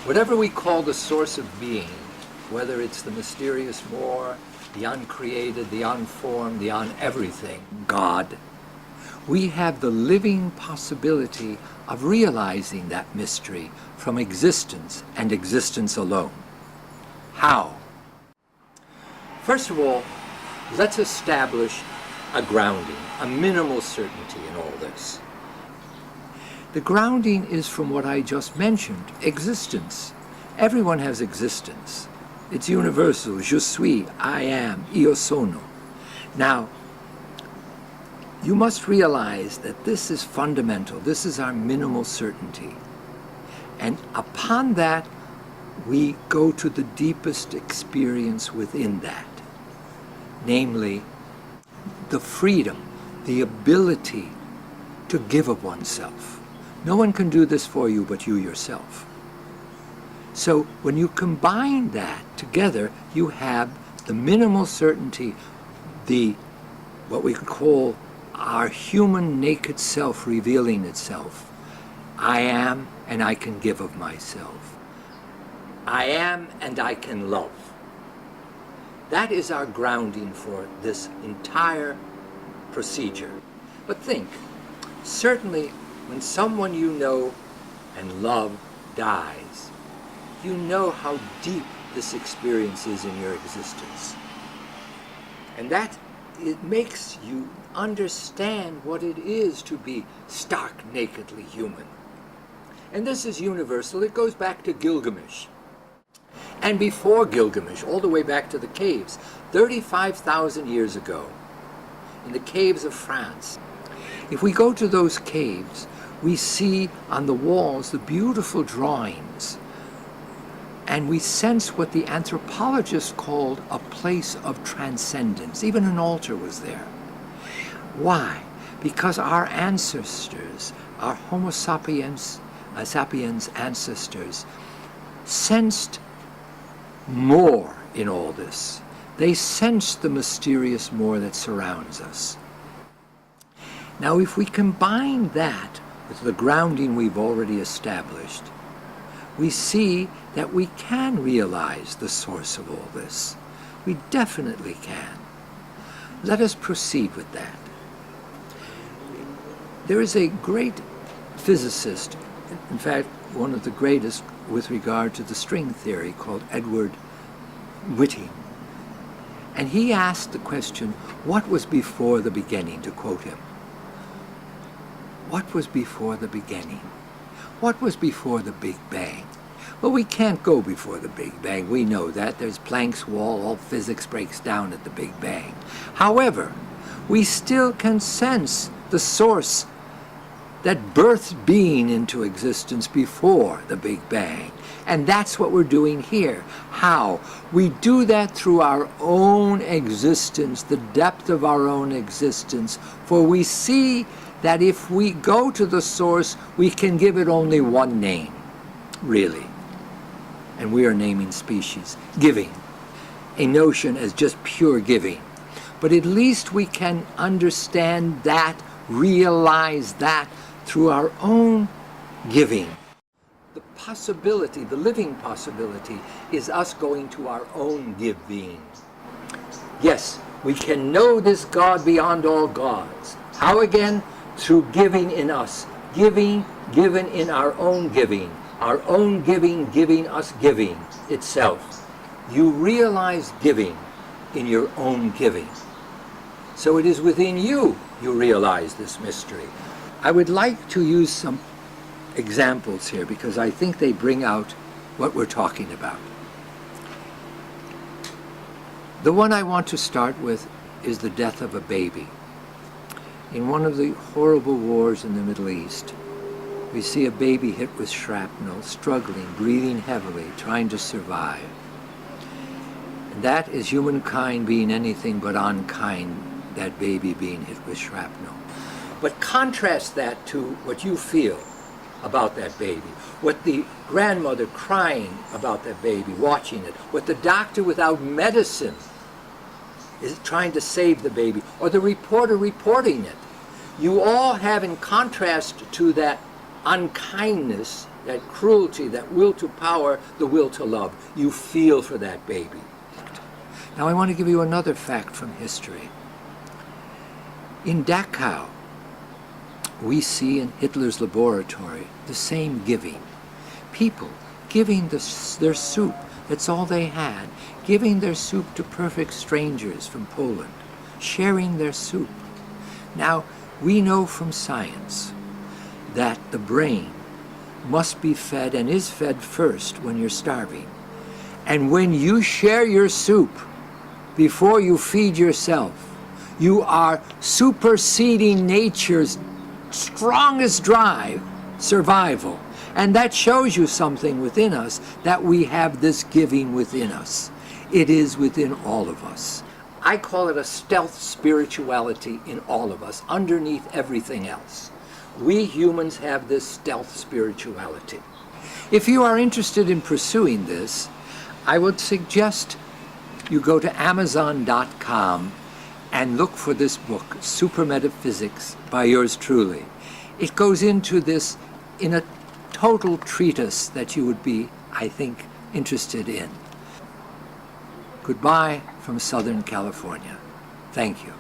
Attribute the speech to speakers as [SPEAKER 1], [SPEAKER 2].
[SPEAKER 1] Whatever we call the source of being, whether it's the mysterious more, the uncreated, the unformed, the un-everything, God, we have the living possibility of realizing that mystery from existence and existence alone. How? First of all, let's establish a grounding, a minimal certainty in all this. The grounding is from what I just mentioned, existence. Everyone has existence. It's universal, je suis, I am, io sono. Now, you must realize that this is fundamental, this is our minimal certainty. And upon that, we go to the deepest experience within that. Namely, the freedom, the ability to give of oneself. No one can do this for you but you yourself. So when you combine that together, you have the minimal certainty, what we could call our human naked self revealing itself. I am and I can give of myself. I am and I can love. That is our grounding for this entire procedure. But think, certainly when someone you know and love dies, you know how deep this experience is in your existence. And that it makes you understand what it is to be stark nakedly human. And this is universal. It goes back to Gilgamesh. And before Gilgamesh, all the way back to the caves, 35,000 years ago, in the caves of France. If we go to those caves, we see on the walls the beautiful drawings, and we sense what the anthropologists called a place of transcendence. Even an altar was there. Why? Because our ancestors, our Homo sapiens ancestors, sensed more in all this. They sensed the mysterious more that surrounds us. Now, if we combine that with the grounding we've already established, we see that we can realize the source of all this. We definitely can. Let us proceed with that. There is a great physicist, in fact, one of the greatest with regard to the string theory, called Edward Whiting. And he asked the question, what was before the beginning, to quote him. What was before the beginning? What was before the Big Bang? Well, we can't go before the Big Bang. We know that. There's Planck's wall. All physics breaks down at the Big Bang. However, we still can sense the source that birthed being into existence before the Big Bang. And that's what we're doing here. How? We do that through our own existence, the depth of our own existence, for we see that if we go to the source, we can give it only one name, really. And we are naming species. Giving. A notion as just pure giving. But at least we can understand that, realize that through our own giving. The possibility, the living possibility, is us going to our own give-being. Yes, we can know this God beyond all gods. How again? Through giving in us. Giving, given in our own giving. Our own giving, giving us giving itself. You realize giving in your own giving. So it is within you realize this mystery. I would like to use some examples here because I think they bring out what we're talking about. The one I want to start with is the death of a baby. In one of the horrible wars in the Middle East, we see a baby hit with shrapnel, struggling, breathing heavily, trying to survive. And that is humankind being anything but unkind, that baby being hit with shrapnel. But contrast that to what you feel about that baby, what the grandmother crying about that baby, watching it, what the doctor without medicine is trying to save the baby, or the reporter reporting it. You all have, in contrast to that unkindness, that cruelty, that will to power, the will to love. You feel for that baby. Now I want to give you another fact from history. In Dachau, we see in Hitler's laboratory the same giving. People giving their soup, that's all they had, giving their soup to perfect strangers from Poland, sharing their soup. Now, we know from science that the brain must be fed and is fed first when you're starving. And when you share your soup before you feed yourself, you are superseding nature's strongest drive, survival. And that shows you something within us, that we have this giving within us. It is within all of us. I call it a stealth spirituality in all of us, underneath everything else. We humans have this stealth spirituality. If you are interested in pursuing this, I would suggest you go to Amazon.com and look for this book, Supermetaphysics, by yours truly. It goes into this in a total treatise that you would be, I think, interested in. Goodbye from Southern California. Thank you.